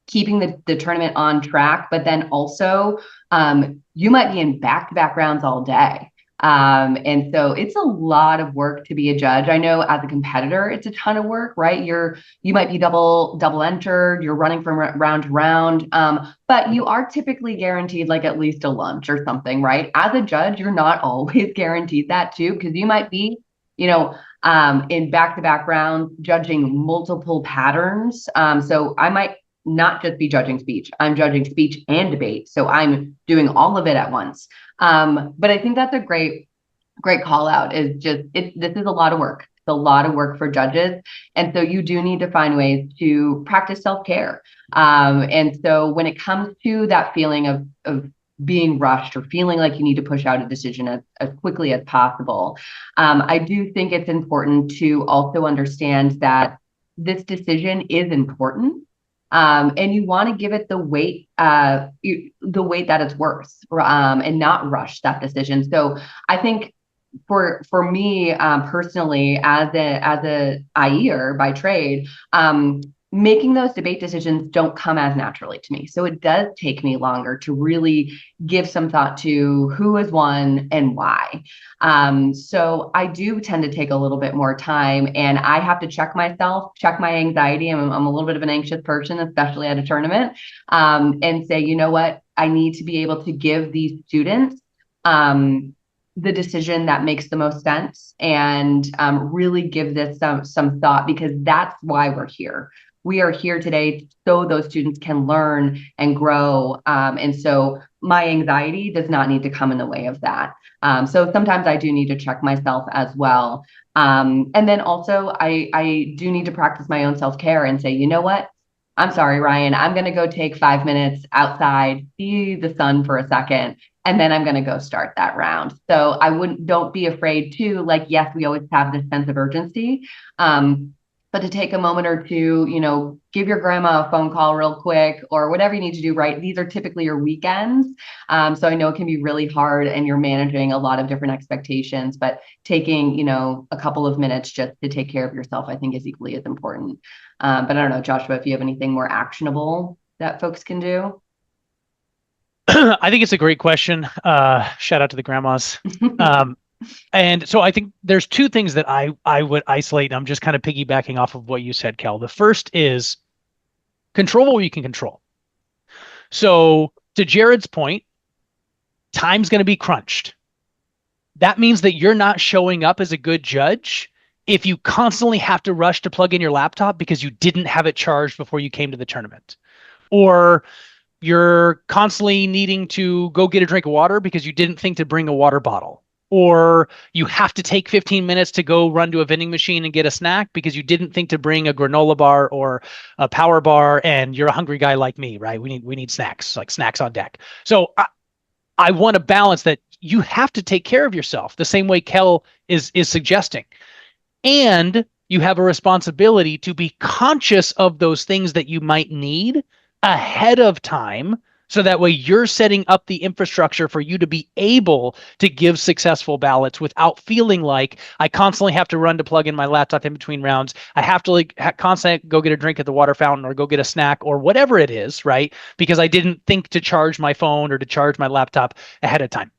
Speaker 5: keeping the tournament on track, but then also you might be in back-to-back rounds all day. And so it's a lot of work to be a judge. I know as a competitor, it's a ton of work, right? You might be double entered, you're running from round to round, but you are typically guaranteed like at least a lunch or something, right? As a judge, you're not always guaranteed that too, because you might be, in back-to-back rounds, judging multiple patterns. So I might not just be judging speech. I'm judging speech and debate. So I'm doing all of it at once. But I think that's a great call out. Is just this is a lot of work. It's a lot of work for judges. And so you do need to find ways to practice self-care. And so when it comes to that feeling of being rushed or feeling like you need to push out a decision as quickly as possible, I do think it's important to also understand that this decision is important. And you want to give it the weight that it's worth, and not rush that decision. So I think for me personally, as a IEer by trade, making those debate decisions don't come as naturally to me. So it does take me longer to really give some thought to who has won and why. So I do tend to take a little bit more time, and I have to check myself, check my anxiety. I'm a little bit of an anxious person, especially at a tournament, and say, you know what, I need to be able to give these students the decision that makes the most sense, and really give this some thought, because that's why we're here. We are here today so those students can learn and grow. And so my anxiety does not need to come in the way of that. So sometimes I do need to check myself as well. And then also I do need to practice my own self-care and say, you know what? I'm sorry, Ryan, I'm going to go take 5 minutes outside, see the sun for a second, and then I'm going to go start that round. So don't be afraid to, like, yes, we always have this sense of urgency. But to take a moment or two, give your grandma a phone call real quick or whatever you need to do, right? These are typically your weekends. So I know it can be really hard and you're managing a lot of different expectations, but taking, a couple of minutes just to take care of yourself, I think is equally as important. But I don't know, Joshua, if you have anything more actionable that folks can do.
Speaker 2: I think it's a great question. Shout out to the grandmas. And so I think there's two things that I would isolate, and I'm just kind of piggybacking off of what you said, Kel. The first is control what you can control. So to Jared's point, time's going to be crunched. That means that you're not showing up as a good judge if you constantly have to rush to plug in your laptop because you didn't have it charged before you came to the tournament. Or you're constantly needing to go get a drink of water because you didn't think to bring a water bottle. Or you have to take 15 minutes to go run to a vending machine and get a snack because you didn't think to bring a granola bar or a power bar, and you're a hungry guy like me, right? We need snacks, like snacks on deck. So I want to balance that. You have to take care of yourself the same way Kel is suggesting. And you have a responsibility to be conscious of those things that you might need ahead of time, so that way you're setting up the infrastructure for you to be able to give successful ballots without feeling like I constantly have to run to plug in my laptop in between rounds. I have to constantly go get a drink at the water fountain or go get a snack or whatever it is, right? Because I didn't think to charge my phone or to charge my laptop ahead of time.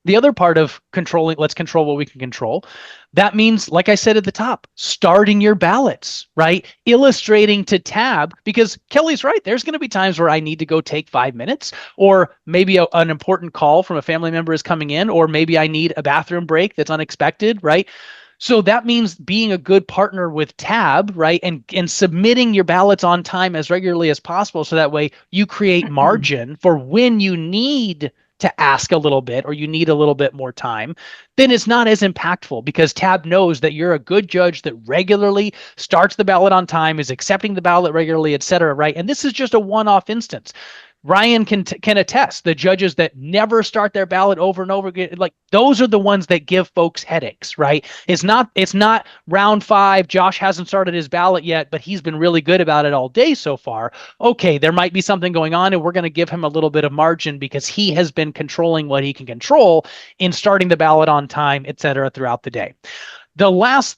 Speaker 2: the other part of controlling, let's control what we can control. That means, like I said at the top, starting your ballots, right? Illustrating to Tab, because Kelly's right. There's going to be times where I need to go take 5 minutes, or maybe an important call from a family member is coming in, or maybe I need a bathroom break that's unexpected, right? So that means being a good partner with Tab, right? And submitting your ballots on time as regularly as possible. So that way you create margin for when you need to ask a little bit or you need a little bit more time, then it's not as impactful because Tab knows that you're a good judge that regularly starts the ballot on time, is accepting the ballot regularly, et cetera, right? And this is just a one-off instance. Ryan can attest, the judges that never start their ballot over and over again, like those are the ones that give folks headaches, right? It's not round 5. Josh hasn't started his ballot yet, but he's been really good about it all day so far. Okay, there might be something going on, and we're going to give him a little bit of margin because he has been controlling what he can control in starting the ballot on time, et cetera, throughout the day. The last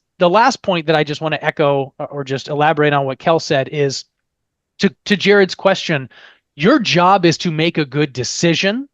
Speaker 2: point that I just want to echo or just elaborate on what Kel said is to Jared's question. Your job is to make a good decision.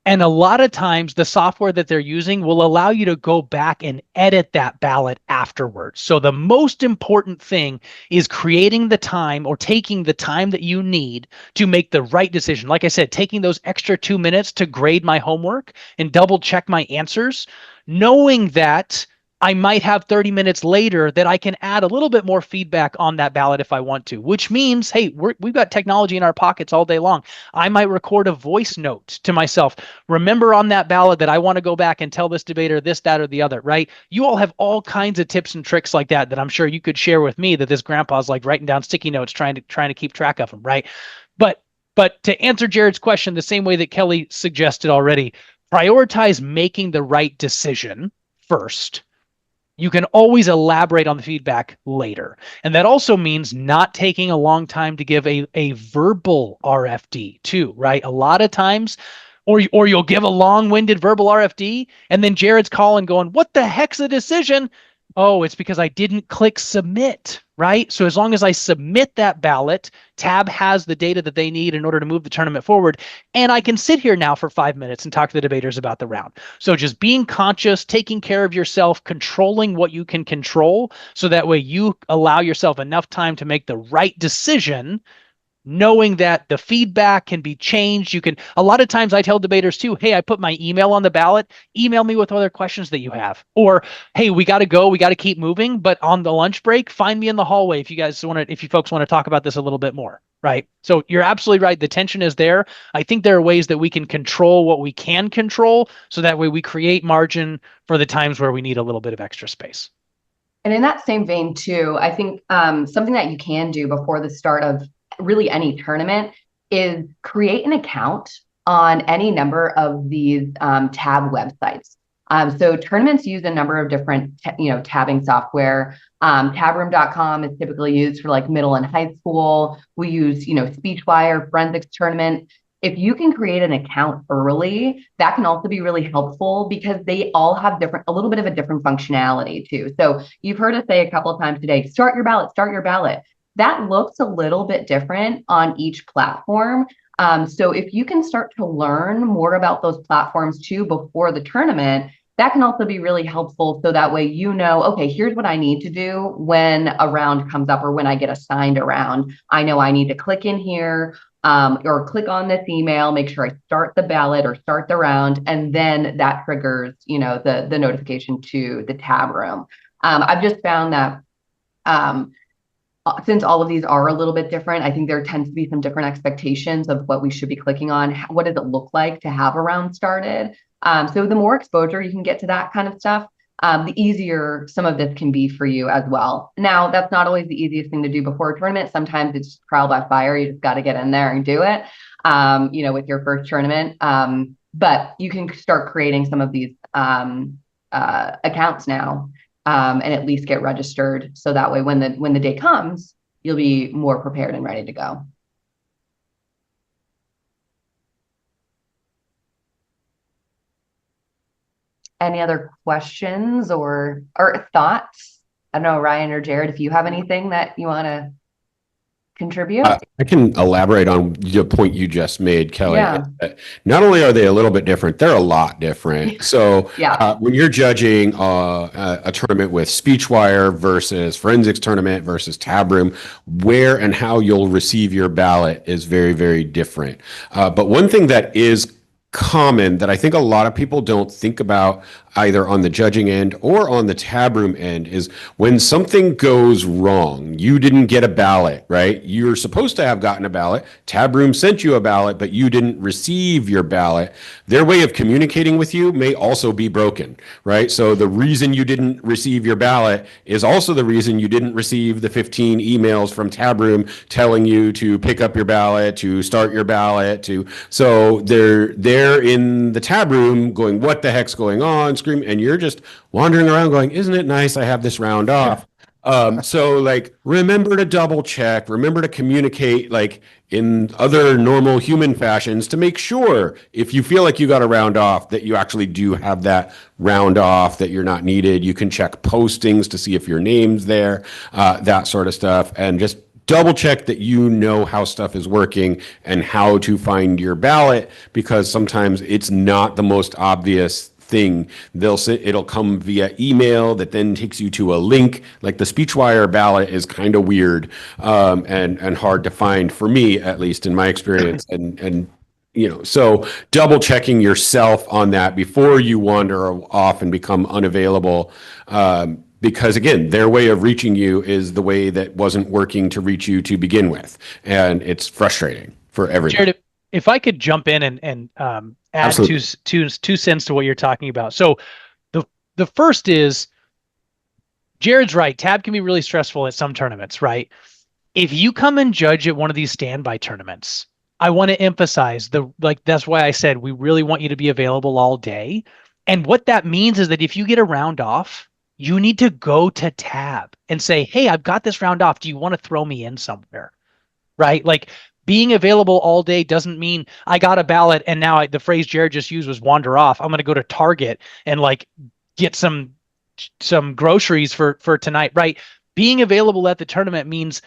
Speaker 2: And a lot of times the software that they're using will allow you to go back and edit that ballot afterwards. So the most important thing is creating the time or taking the time that you need to make the right decision. Like I said, taking those extra 2 minutes to grade my homework and double check my answers, knowing that I might have 30 minutes later that I can add a little bit more feedback on that ballot if I want to, which means, hey, we've got technology in our pockets all day long. I might record a voice note to myself. Remember on that ballot that I want to go back and tell this debater this, that, or the other, right? You all have all kinds of tips and tricks like that I'm sure you could share with me that this grandpa's like writing down sticky notes, trying to keep track of them, right? But to answer Jared's question, the same way that Kelly suggested already, prioritize making the right decision first. You can always elaborate on the feedback later. And that also means not taking a long time to give a verbal RFD too, right? A lot of times, or you'll give a long-winded verbal RFD, and then Jared's calling going, what the heck's the decision? Oh, it's because I didn't click submit, right? So as long as I submit that ballot, Tab has the data that they need in order to move the tournament forward. And I can sit here now for 5 minutes and talk to the debaters about the round. So just being conscious, taking care of yourself, controlling what you can control, so that way you allow yourself enough time to make the right decision, knowing that the feedback can be changed. A lot of times I tell debaters too, hey, I put my email on the ballot, email me with other questions that you have. Or, hey, we got to go, we got to keep moving, but on the lunch break, find me in the hallway if you folks want to talk about this a little bit more, right? So you're absolutely right. The tension is there. I think there are ways that we can control what we can control, so that way we create margin for the times where we need a little bit of extra space.
Speaker 5: And in that same vein too, I think something that you can do before the start of really any tournament is create an account on any number of these tab websites. So tournaments use a number of different, tabbing software. Tabroom.com is typically used for like middle and high school. We use, SpeechWire, Forensics Tournament. If you can create an account early, that can also be really helpful because they all have a little bit of a different functionality too. So you've heard us say a couple of times today, start your ballot, start your ballot. That looks a little bit different on each platform. So if you can start to learn more about those platforms too before the tournament, that can also be really helpful. So that way, okay, here's what I need to do when a round comes up or when I get assigned a round. I know I need to click in here or click on this email, make sure I start the ballot or start the round, and then that triggers, the notification to the tab room. I've just found that since all of these are a little bit different, I think there tends to be some different expectations of what we should be clicking on. What does it look like to have a round started? So the more exposure you can get to that kind of stuff, the easier some of this can be for you as well. Now, that's not always the easiest thing to do before a tournament. Sometimes it's trial by fire. You just got to get in there and do it, with your first tournament. But you can start creating some of these accounts now. And at least get registered. So that way, when the day comes, you'll be more prepared and ready to go. Any other questions or thoughts? I don't know, Ryan or Jared, if you have anything that you want to contribute?
Speaker 3: I can elaborate on the point you just made, Kelly.
Speaker 5: Yeah.
Speaker 3: Not only are they a little bit different, they're a lot different. So
Speaker 5: Yeah.
Speaker 3: when you're judging a tournament with Speechwire versus Forensics Tournament versus Tab Room, where and how you'll receive your ballot is very, very different. But one thing that is common that I think a lot of people don't think about either on the judging end or on the tab room end is when something goes wrong, you didn't get a ballot, right? You're supposed to have gotten a ballot. Tab room sent you a ballot, but you didn't receive your ballot. Their way of communicating with you may also be broken, right? So the reason you didn't receive your ballot is also the reason you didn't receive the 15 emails from tab room telling you to pick up your ballot, to start your ballot, so they're in the tab room going, what the heck's going on? Scream, and you're just wandering around going, isn't it nice I have this round off? So like, remember to double check, remember to communicate like in other normal human fashions to make sure if you feel like you got a round off that you actually do have that round off, that you're not needed. You can check postings to see if your name's there, that sort of stuff, and just double check that you know how stuff is working and how to find your ballot, because sometimes it's not the most obvious thing. It'll come via email that then takes you to a link. Like the Speechwire ballot is kind of weird, and hard to find for me, at least in my experience. And so double checking yourself on that before you wander off and become unavailable. Because again, their way of reaching you is the way that wasn't working to reach you to begin with. And it's frustrating for everybody.
Speaker 2: Jared, if I could jump in and add two cents to what you're talking about. So the first is, Jared's right. Tab can be really stressful at some tournaments, right? If you come and judge at one of these standby tournaments, I want to emphasize that's why I said we really want you to be available all day. And what that means is that if you get a round off, you need to go to tab and say, hey, I've got this round off. Do you want to throw me in somewhere? Right? Like, being available all day doesn't mean I got a ballot and now the phrase Jared just used was wander off. I'm going to go to Target and like get some groceries for tonight, right? Being available at the tournament means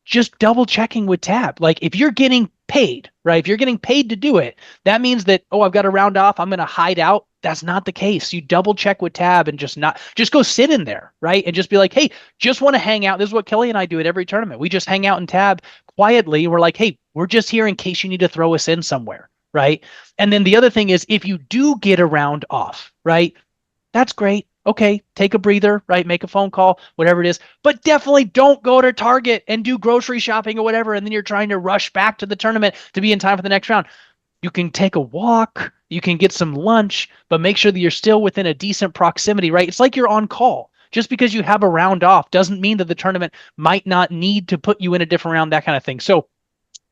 Speaker 2: just double checking with tab. Like, if you're getting paid, right? If you're getting paid to do it, that means that, oh, I've got a round off, I'm going to hide out. That's not the case. You double check with tab and just go sit in there, right? And just be like, hey, just want to hang out. This is what Kelly and I do at every tournament. We just hang out in tab quietly. We're like, hey, we're just here in case you need to throw us in somewhere, right? And then the other thing is, if you do get a round off, right? That's great. Okay, take a breather, right? Make a phone call, whatever it is. But definitely don't go to Target and do grocery shopping or whatever, and then you're trying to rush back to the tournament to be in time for the next round. You can take a walk, you can get some lunch, but make sure that you're still within a decent proximity, right? It's like you're on call. Just because you have a round off doesn't mean that the tournament might not need to put you in a different round, that kind of thing. So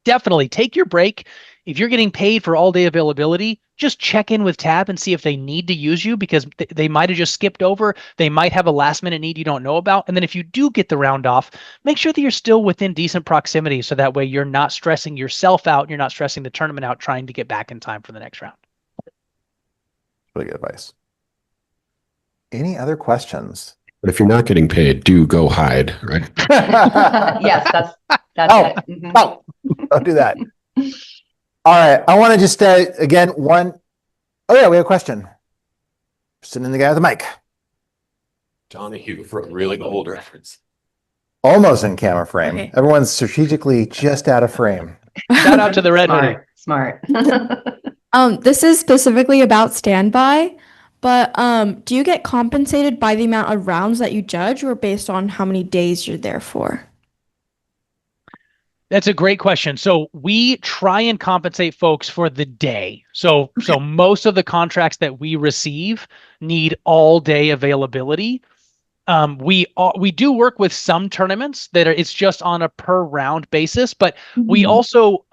Speaker 2: definitely take your break. If you're getting paid for all day availability, just check in with tab and see if they need to use you, because they might have just skipped over. They might have a last minute need you don't know about. And then if you do get the round off, make sure that you're still within decent proximity, so that way you're not stressing yourself out. You're not stressing the tournament out trying to get back in time for the next round.
Speaker 1: Really good advice. Any other questions?
Speaker 3: But if you're not getting paid, do go hide, right?
Speaker 5: Yes, that's it. Mhm.
Speaker 1: Oh, don't do that. All right. I want to just, again, oh yeah, we have a question. Sitting in the guy with the mic.
Speaker 3: Donahue for a really old reference.
Speaker 1: Almost in camera frame.
Speaker 6: Okay.
Speaker 1: Everyone's strategically just out of frame.
Speaker 2: Shout out to the red hoodie.
Speaker 5: Smart.
Speaker 6: This is specifically about standby, but do you get compensated by the amount of rounds that you judge, or based on how many days you're there for?
Speaker 2: That's a great question. So we try and compensate folks for the day. So most of the contracts that we receive need all day availability. We do work with some tournaments that it's just on a per round basis, but we also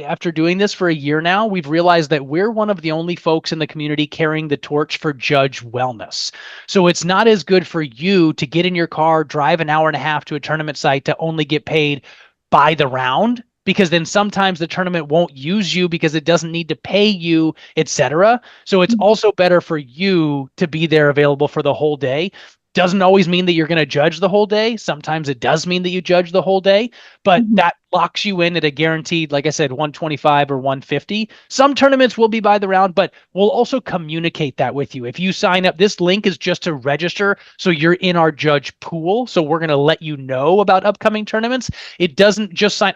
Speaker 2: after doing this for a year now, we've realized that we're one of the only folks in the community carrying the torch for judge wellness. So it's not as good for you to get in your car, drive an hour and a half to a tournament site to only get paid by the round, because then sometimes the tournament won't use you because it doesn't need to pay you, etc. So it's also better for you to be there available for the whole day. Doesn't always mean that you're going to judge the whole day. Sometimes it does mean that you judge the whole day, but that locks you in at a guaranteed, like I said, 125 or 150. Some tournaments will be by the round, but we'll also communicate that with you. If you sign up, this link is just to register, so you're in our judge pool. So we're going to let you know about upcoming tournaments. It doesn't just sign.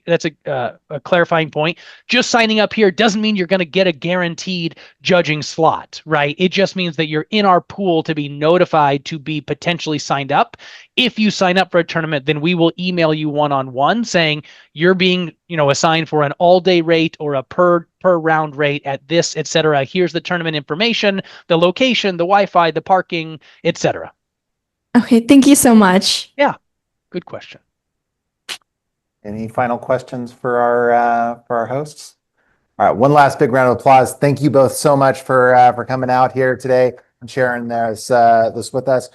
Speaker 2: That's a clarifying point. Just signing up here doesn't mean you're going to get a guaranteed judging slot, right? It just means that you're in our pool to be notified to be potentially signed up. If you sign up for a tournament, then we will email you one-on-one saying you're being, assigned for an all-day rate or a per round rate at this, etc. Here's the tournament information, the location, the Wi-Fi, the parking, etc.
Speaker 6: Okay, thank you so much.
Speaker 2: Yeah, good question.
Speaker 1: Any final questions for our hosts? All right, one last big round of applause. Thank you both so much for coming out here today and sharing this with us.